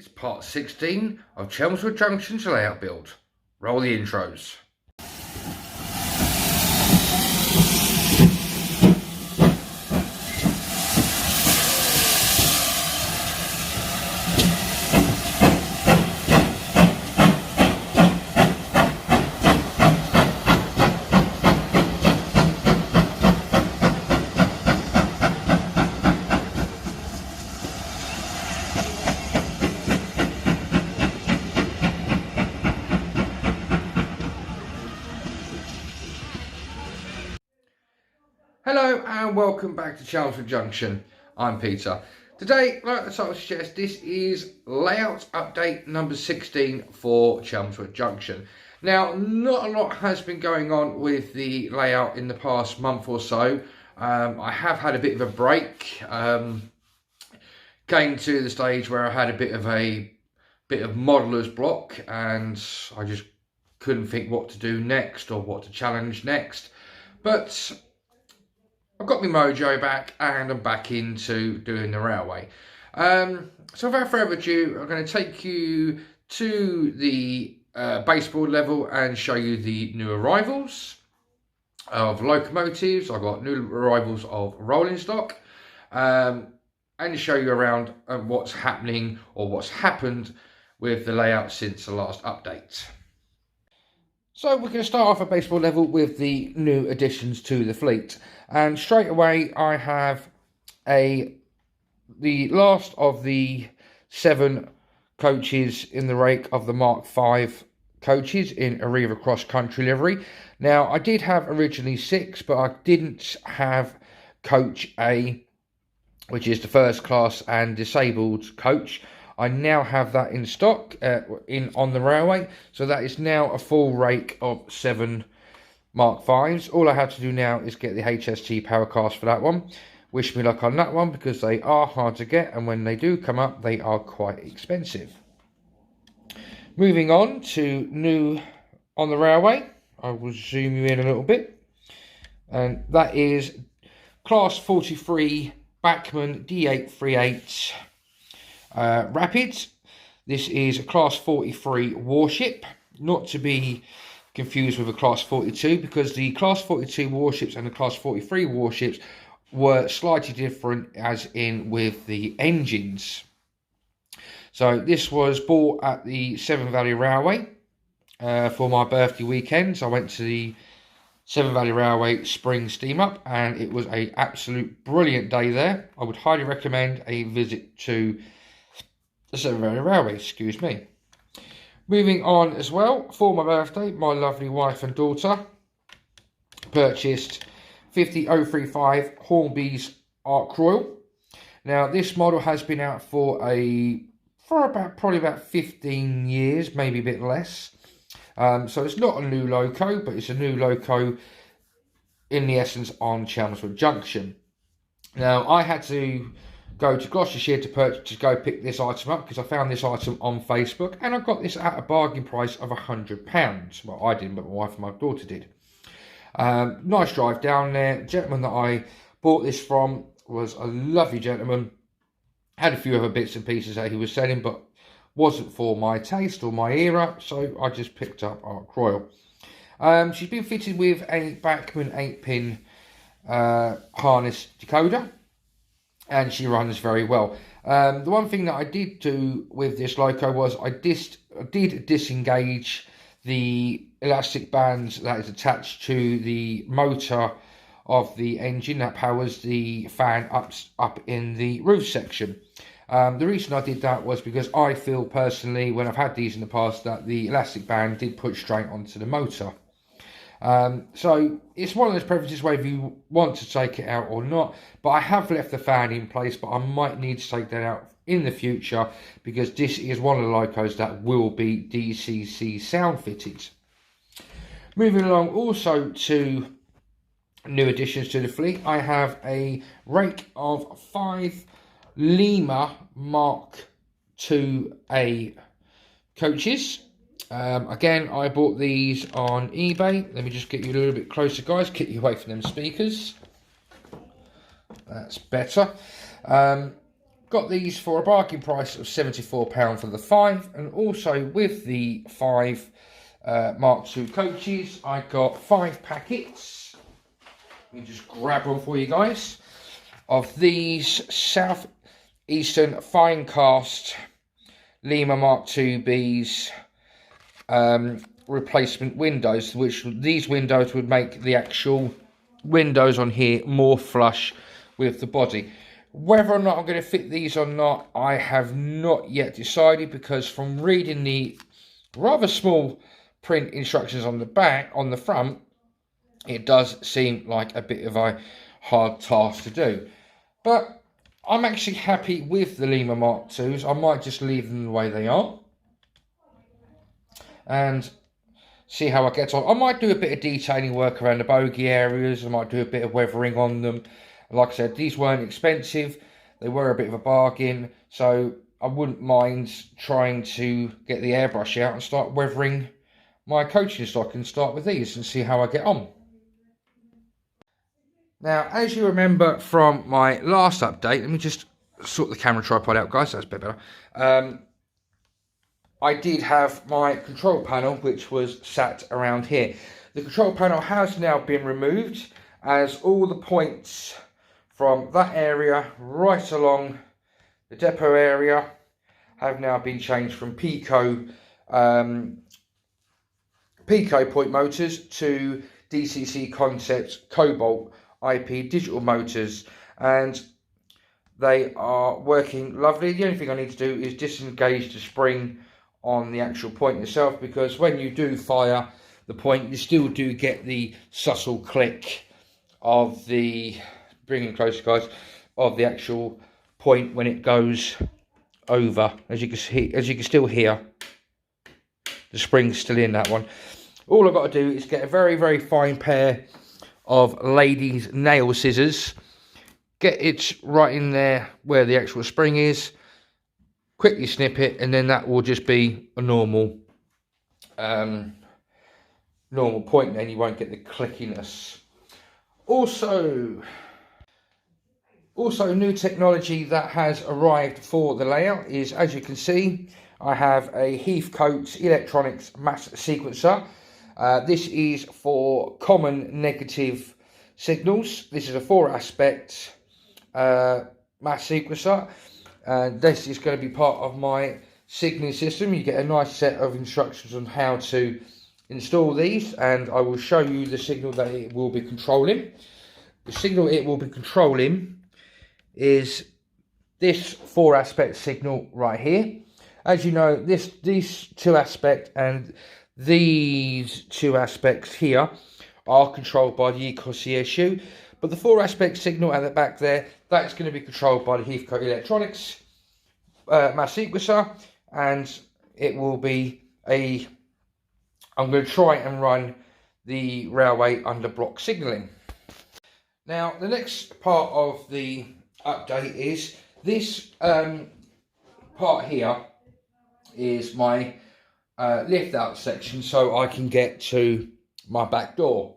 It's part 16 of Chelmswood Junction's layout build. Roll the intros. Hello and welcome back to Chelmswood Junction. I'm Peter. Today, like the title suggests, this is layout update number 16 for Chelmswood Junction. Now, not a lot has been going on with the layout in the past month or so. I have had a bit of a break. Came to the stage where I had a bit of modeller's block and I just couldn't think what to do next or what to challenge next. But I've got my mojo back and I'm back into doing the railway. So without further ado, I'm going to take you to the baseboard level and show you the new arrivals of locomotives. I've got new arrivals of rolling stock and show you around what's happening or what's happened with the layout since the last update. So we're going to start off at baseboard level with the new additions to the fleet. And straight away I have the last of the 7 coaches in the rake of the Mark V coaches in Arriva Cross Country livery. Now I did have originally 6, but I didn't have coach A, which is the first class and disabled coach. I now have that in stock on the railway, so that is now a full rake of 7 Mark V's. All I have to do now is get the HST power cast for that one. Wish me luck on that one because they are hard to get, and when they do come up they are quite expensive. Moving on to new on the railway, I will zoom you in a little bit, and that is class 43 Bachmann D838 Rapids. This is a class 43 warship, not to be confused with a class 42, because the class 42 warships and the class 43 warships were slightly different, as in with the engines. So this was bought at the Severn Valley Railway for my birthday weekend. So I went to the Severn Valley Railway spring steam up and it was an absolute brilliant day there. I would highly recommend a visit to the Severn Valley Railway, excuse me. Moving on as well, for my birthday, my lovely wife and daughter purchased 50035 Hornby's Ark Royal. Now this model has been out for probably about 15 years, maybe a bit less. So it's not a new loco, but it's a new loco in the essence on Chelmswood Junction. Now I had to go to Gloucestershire to go pick this item up because I found this item on Facebook and I got this at a bargain price of £100. Well, I didn't, but my wife and my daughter did. Nice drive down there. The gentleman that I bought this from was a lovely gentleman. Had a few other bits and pieces that he was selling, but wasn't for my taste or my era, so I just picked up Ark Royal. She's been fitted with a Bachmann 8-pin harness decoder, and she runs very well. The one thing that I did do with this loco was I did disengage the elastic bands that is attached to the motor of the engine that powers the fan up in the roof section. The reason I did that was because I feel personally, when I've had these in the past, that the elastic band did put strain onto the motor. So it's one of those preferences whether you want to take it out or not, but I have left the fan in place, but I might need to take that out in the future because this is one of the locos that will be DCC sound fitted. Moving along also to new additions to the fleet, I have a rake of 5 Lima Mark IIA coaches. Again, I bought these on eBay. Let me just get you a little bit closer, guys. Get you away from them speakers. That's better. got these for a bargain price of £74 for the 5, and also with the 5 Mark II coaches, I got 5 packets. Let me just grab one for you guys of these South Eastern fine cast Lima Mark II Bs replacement windows, which these windows would make the actual windows on here more flush with the body. Whether or not I'm going to fit these or not, I have not yet decided, because from reading the rather small print instructions on the back, on the front, it does seem like a bit of a hard task to do. But I'm actually happy with the Lima Mark IIs. I might just leave them the way they are and see how I get on. I might do a bit of detailing work around the bogey areas. I might do a bit of weathering on them. Like I said, these weren't expensive. They were a bit of a bargain. So I wouldn't mind trying to get the airbrush out and start weathering my coaching stock, and start with these and see how I get on. Now, as you remember from my last update, let me just sort the camera tripod out, guys. That's a bit better. I did have my control panel, which was sat around here. The control panel has now been removed, as all the points from that area right along the depot area have now been changed from Pico point motors to DCC Concepts Cobalt IP digital motors, and they are working lovely. The only thing I need to do is disengage the spring on the actual point itself, because when you do fire the point, you still do get the subtle click of the, bring it closer guys, of the actual point when it goes over. As you can see, as you can still hear, the spring's still in that one. All I've got to do is get a very, very fine pair of ladies' nail scissors, get it right in there where the actual spring is, quickly snip it, and then that will just be a normal point, and then you won't get the clickiness. Also new technology that has arrived for the layout is, as you can see, I have a Heathcote Electronics mass sequencer. This is for common negative signals. This is a 4-aspect mass sequencer, and this is going to be part of my signaling system. You get a nice set of instructions on how to install these, and I will show you the signal that it will be controlling. The signal it will be controlling is this 4-aspect signal right here. As you know, these 2-aspect and these 2 aspects here are controlled by the EcoCSU, but the 4-aspect signal at the back there, that's going to be controlled by the Heathcote Electronics mass sequencer, and it will be I'm going to try and run the railway under block signalling. Now, the next part of the update is this part here is my lift out section, so I can get to my back door.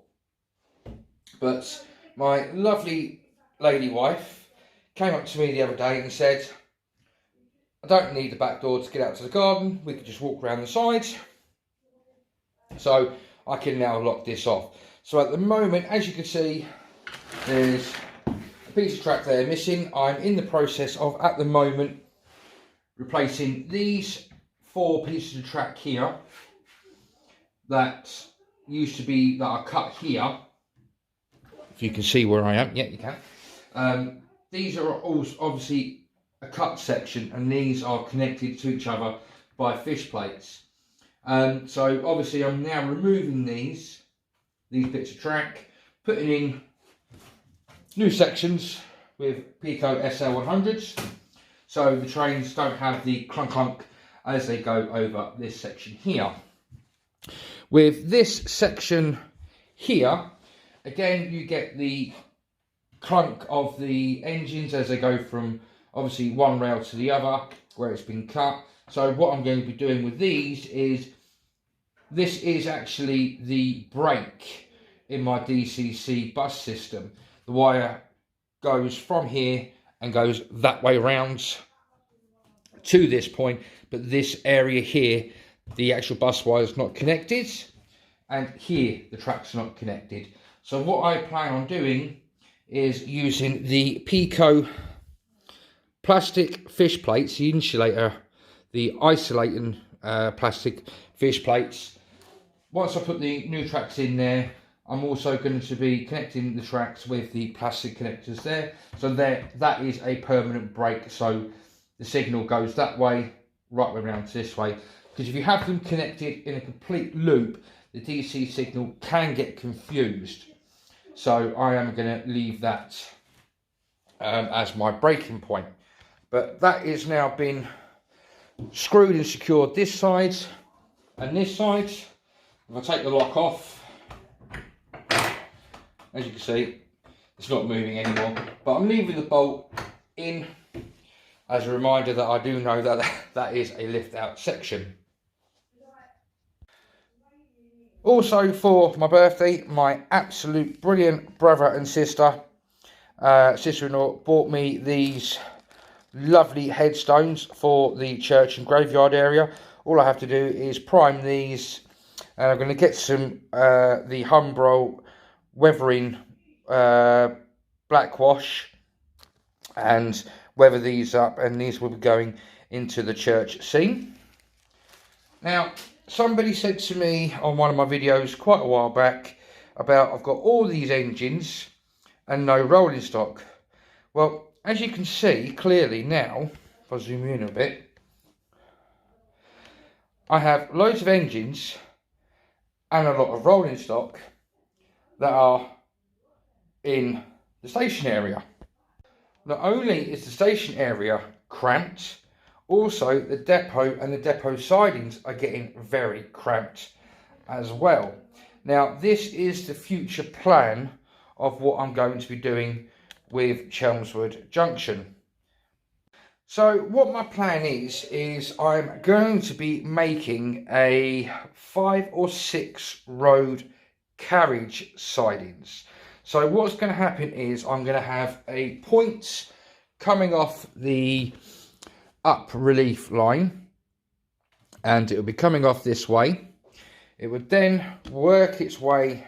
But my lovely lady wife came up to me the other day and said, I don't need the back door to get out to the garden, we could just walk around the sides. So I can now lock this off. So at the moment, as you can see, there's a piece of track there missing. I'm in the process of, at the moment, replacing these 4 pieces of track here that used to be, that are cut here. If you can see where I am, yeah, you can. These are all obviously a cut section, and these are connected to each other by fish plates. So obviously I'm now removing these bits of track, putting in new sections with Pico SL100s, so the trains don't have the clunk clunk as they go over this section here. With this section here, again, you get the clunk of the engines as they go from obviously one rail to the other where it's been cut. So what I'm going to be doing with these is, this is actually the brake in my DCC bus system. The wire goes from here and goes that way round to this point. But this area here, the actual bus wire is not connected, and here the tracks are not connected. So what I plan on doing is using the Pico plastic fish plates, the insulator, the isolating plastic fish plates. Once I put the new tracks in there, I'm also going to be connecting the tracks with the plastic connectors there. So there, that is a permanent break. So the signal goes that way, right way around to this way. Because if you have them connected in a complete loop, the DC signal can get confused. So I am going to leave that as my breaking point. But that is now been screwed and secured this side and this side. If I take the lock off, as you can see, it's not moving anymore. But I'm leaving the bolt in as a reminder that I do know that that is a lift out section. Also for my birthday, my absolute brilliant brother and sister-in-law bought me these lovely headstones for the church and graveyard area. All I have to do is prime these, and I'm going to get some the Humbrol weathering black wash and weather these up, and these will be going into the church scene. Now, somebody said to me on one of my videos quite a while back about I've got all these engines and no rolling stock. Well, as you can see clearly now, if I zoom in a bit, I have loads of engines and a lot of rolling stock that are in the station area. Not only is the station area cramped, also the depot and the depot sidings are getting very cramped as well. Now this is the future plan of what I'm going to be doing with Chelmswood Junction. So what my plan is I'm going to be making a 5 or 6 road carriage sidings. So what's going to happen is I'm going to have a point coming off the up relief line, and it will be coming off this way. It would then work its way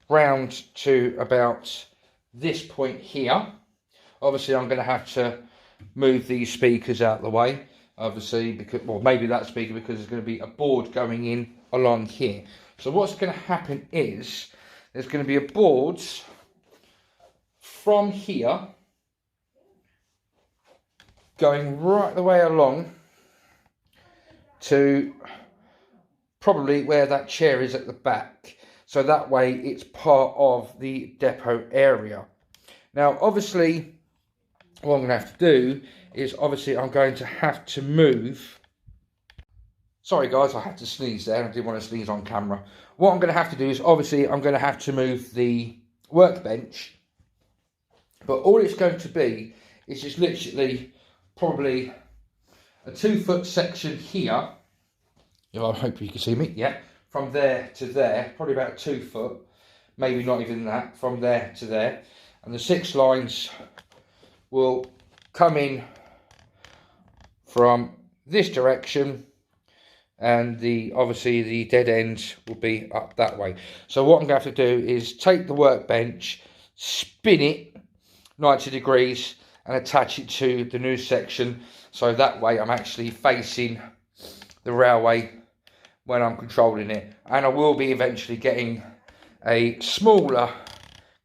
round to about this point here. Obviously I'm going to have to move these speakers out of the way, obviously, because, well, maybe that speaker, because there's going to be a board going in along here. So what's going to happen is there's going to be a board from here going right the way along to probably where that chair is at the back. So that way it's part of the depot area. Now obviously what I'm going to have to do is, obviously I'm going to have to move. Sorry guys, I had to sneeze there. I didn't want to sneeze on camera. What I'm going to have to do is, obviously I'm going to have to move the workbench. But all it's going to be is just literally probably a 2-foot section here. You know, I hope you can see me. Yeah, from there to there, probably about 2 foot, maybe not even that, from there to there. And the 6 lines will come in from this direction, and obviously the dead end will be up that way. So what I'm going to have to do is take the workbench, spin it 90 degrees and attach it to the new section, so that way I'm actually facing the railway when I'm controlling it. And I will be eventually getting a smaller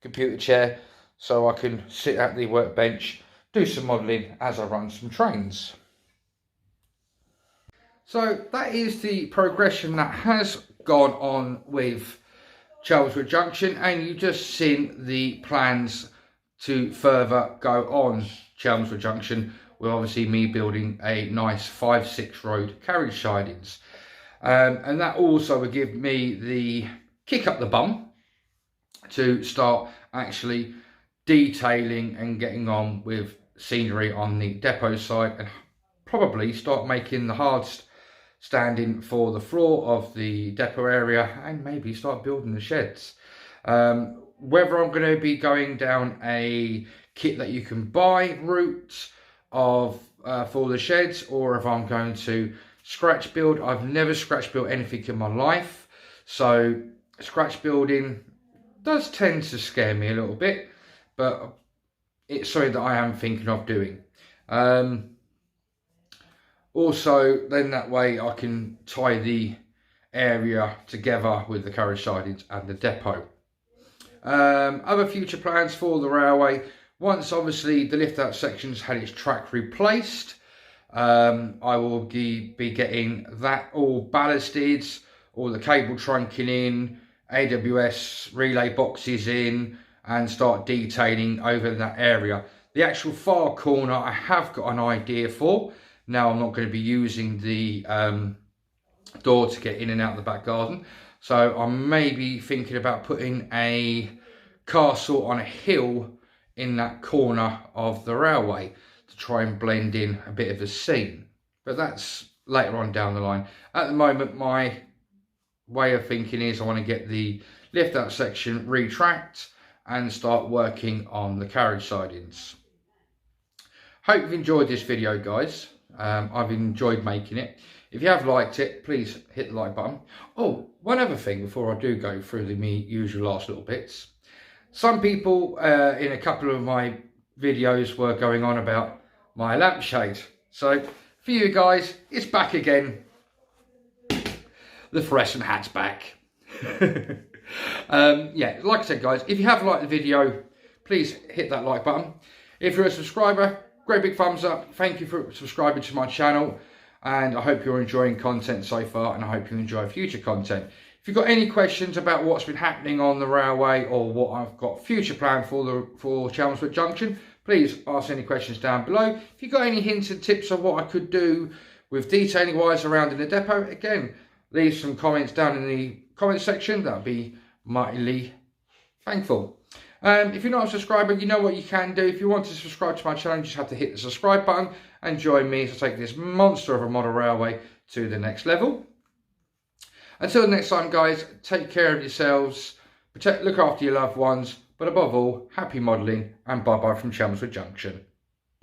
computer chair so I can sit at the workbench, do some modelling as I run some trains. So that is the progression that has gone on with Chelmswood Junction, and you've just seen the plans to further go on Chelmswood Junction, with obviously me building a nice 5-6 road carriage sidings. And that also would give me the kick up the bum to start actually detailing and getting on with scenery on the depot side, and probably start making the hard standing for the floor of the depot area, and maybe start building the sheds. Whether I'm going to be going down a kit that you can buy route of for the sheds, or if I'm going to scratch build. I've never scratch built anything in my life, so scratch building does tend to scare me a little bit, but it's something that I am thinking of doing. Also, then that way I can tie the area together with the carriage sidings and the depot. Other future plans for the railway: once obviously the lift out section's had its track replaced, I will be getting that all ballasted, all the cable trunking in, AWS relay boxes in, and start detailing over that area. The actual far corner I have got an idea for. Now I'm not going to be using the door to get in and out of the back garden, so I may be thinking about putting a castle on a hill in that corner of the railway to try and blend in a bit of the scene, but that's later on down the line. At the moment, my way of thinking is I want to get the lift out section retracked and start working on the carriage sidings. Hope you've enjoyed this video, guys. I've enjoyed making it. If you have liked it, please hit the like button. Oh, one other thing before I do go through the usual last little bits. Some people in a couple of my videos were going on about my lampshade. So for you guys, it's back again. The fluorescent hat's back. Yeah, like I said, guys, if you have liked the video, please hit that like button. If you're a subscriber, great big thumbs up. Thank you for subscribing to my channel, and I hope you're enjoying content so far, and I hope you enjoy future content. If you've got any questions about what's been happening on the railway or what I've got future planned for Chelmswood Junction, please ask any questions down below. If you've got any hints and tips on what I could do with detailing wise around in the depot, again, leave some comments down in the comment section. That'd be mightily thankful. If you're not a subscriber, you know what you can do. If you want to subscribe to my channel, you just have to hit the subscribe button and join me as I take this monster of a model railway to the next level. Until next time, guys, take care of yourselves, look after your loved ones, but above all, happy modelling, and bye-bye from Chelmswood Junction.